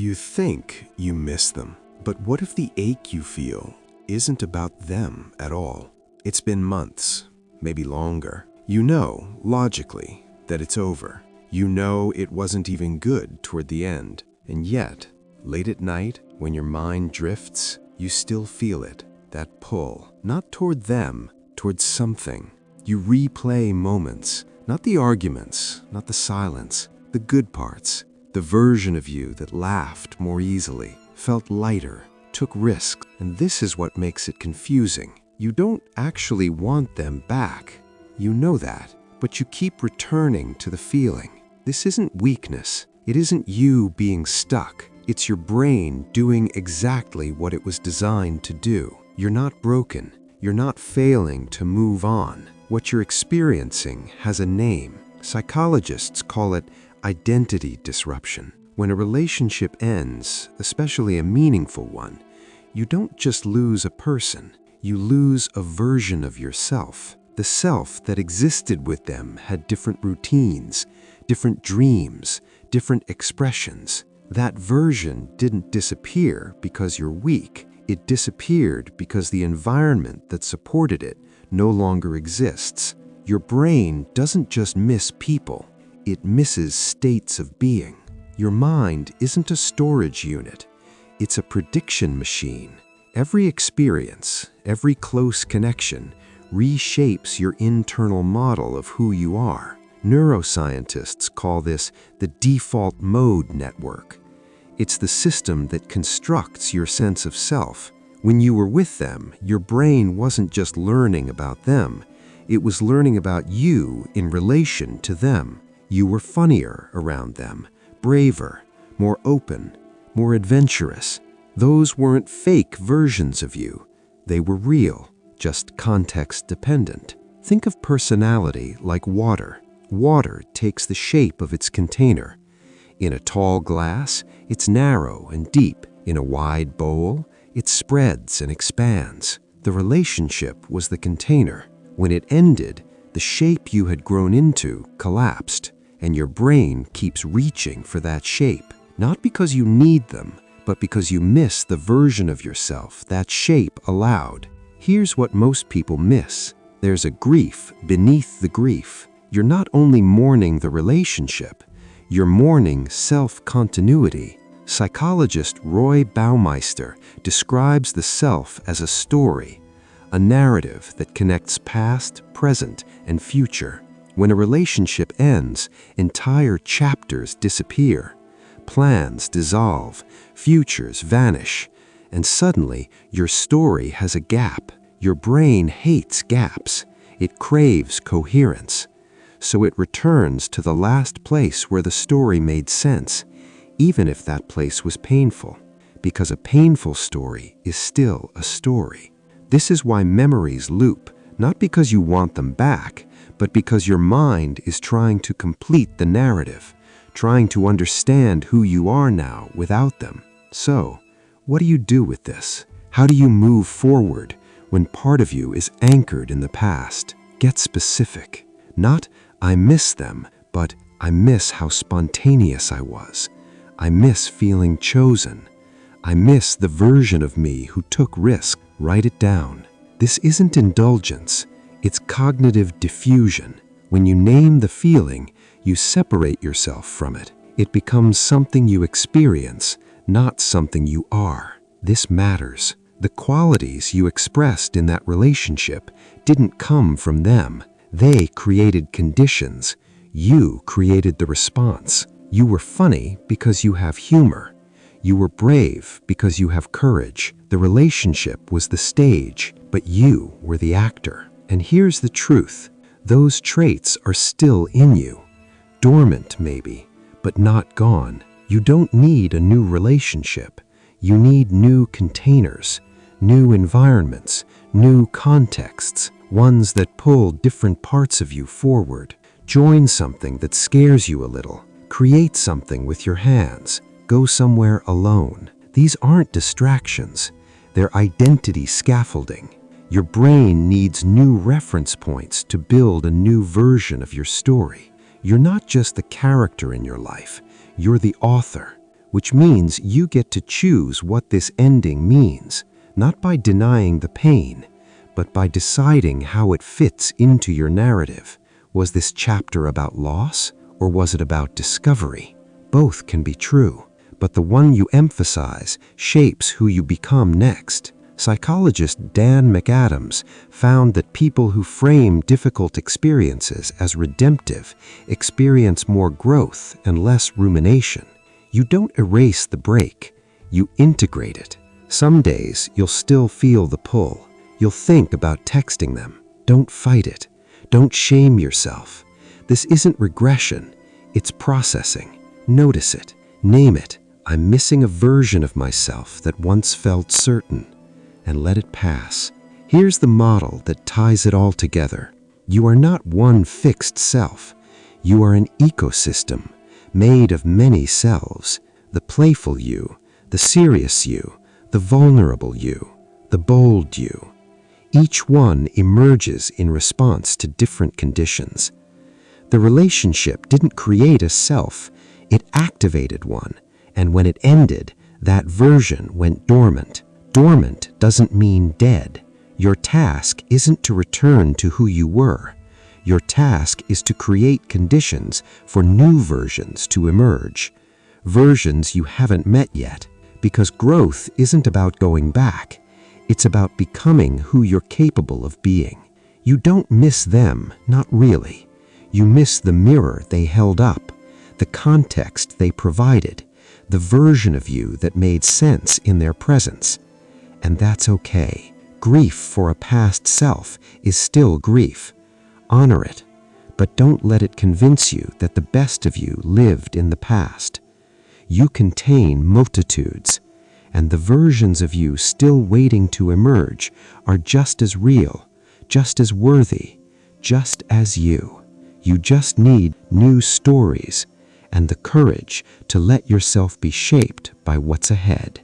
You think you miss them, but what if the ache you feel isn't about them at all? It's been months, maybe longer. You know, logically, that it's over. You know it wasn't even good toward the end. And yet, late at night, when your mind drifts, you still feel it, that pull. Not toward them, toward something. You replay moments, not the arguments, not the silence, the good parts. The version of you that laughed more easily, felt lighter, took risks. And this is what makes it confusing. You don't actually want them back. You know that, but you keep returning to the feeling. This isn't weakness. It isn't you being stuck. It's your brain doing exactly what it was designed to do. You're not broken. You're not failing to move on. What you're experiencing has a name. Psychologists call it identity disruption. When a relationship ends, especially a meaningful one, you don't just lose a person, you lose a version of yourself. The self that existed with them had different routines, different dreams, different expressions. That version didn't disappear because you're weak. It disappeared because the environment that supported it no longer exists. Your brain doesn't just miss people. It misses states of being. Your mind isn't a storage unit. It's a prediction machine. Every experience, every close connection, reshapes your internal model of who you are. Neuroscientists call this the default mode network. It's the system that constructs your sense of self. When you were with them, your brain wasn't just learning about them. It was learning about you in relation to them. You were funnier around them, braver, more open, more adventurous. Those weren't fake versions of you. They were real, just context-dependent. Think of personality like water. Water takes the shape of its container. In a tall glass, it's narrow and deep. In a wide bowl, it spreads and expands. The relationship was the container. When it ended, the shape you had grown into collapsed. And your brain keeps reaching for that shape, not because you need them, but because you miss the version of yourself that shape allowed. Here's what most people miss. There's a grief beneath the grief. You're not only mourning the relationship, you're mourning self-continuity. Psychologist Roy Baumeister describes the self as a story, a narrative that connects past, present, and future. When a relationship ends, entire chapters disappear. Plans dissolve, futures vanish, and suddenly your story has a gap. Your brain hates gaps. It craves coherence. So it returns to the last place where the story made sense, even if that place was painful, because a painful story is still a story. This is why memories loop, not because you want them back, but because your mind is trying to complete the narrative, trying to understand who you are now without them. So, what do you do with this? How do you move forward when part of you is anchored in the past? Get specific. Not, I miss them, but I miss how spontaneous I was. I miss feeling chosen. I miss the version of me who took risk. Write it down. This isn't indulgence. It's cognitive diffusion. When you name the feeling, you separate yourself from it. It becomes something you experience, not something you are. This matters. The qualities you expressed in that relationship didn't come from them. They created conditions. You created the response. You were funny because you have humor. You were brave because you have courage. The relationship was the stage, but you were the actor. And here's the truth. Those traits are still in you. Dormant, maybe, but not gone. You don't need a new relationship. You need new containers, new environments, new contexts, ones that pull different parts of you forward. Join something that scares you a little. Create something with your hands. Go somewhere alone. These aren't distractions. They're identity scaffolding. Your brain needs new reference points to build a new version of your story. You're not just the character in your life. You're the author. which means you get to choose what this ending means, not by denying the pain, but by deciding how it fits into your narrative. Was this chapter about loss, or was it about discovery? Both can be true, but the one you emphasize shapes who you become next. Psychologist Dan McAdams found that people who frame difficult experiences as redemptive experience more growth and less rumination. You don't erase the break, you integrate it. Some days you'll still feel the pull. You'll think about texting them. Don't fight it. Don't shame yourself. This isn't regression, it's processing. Notice it. Name it. I'm missing a version of myself that once felt certain. And let it pass. Here's the model that ties it all together. You are not one fixed self. You are an ecosystem made of many selves. The playful you, the serious you, the vulnerable you, the bold you. Each one emerges in response to different conditions. The relationship didn't create a self, it activated one, and when it ended, that version went dormant. Dormant doesn't mean dead. Your task isn't to return to who you were. Your task is to create conditions for new versions to emerge. Versions you haven't met yet, because growth isn't about going back. It's about becoming who you're capable of being. You don't miss them, not really. You miss the mirror they held up, the context they provided, the version of you that made sense in their presence. And that's okay. Grief for a past self is still grief. Honor it, but don't let it convince you that the best of you lived in the past. You contain multitudes, and the versions of you still waiting to emerge are just as real, just as worthy, just as you. You just need new stories and the courage to let yourself be shaped by what's ahead.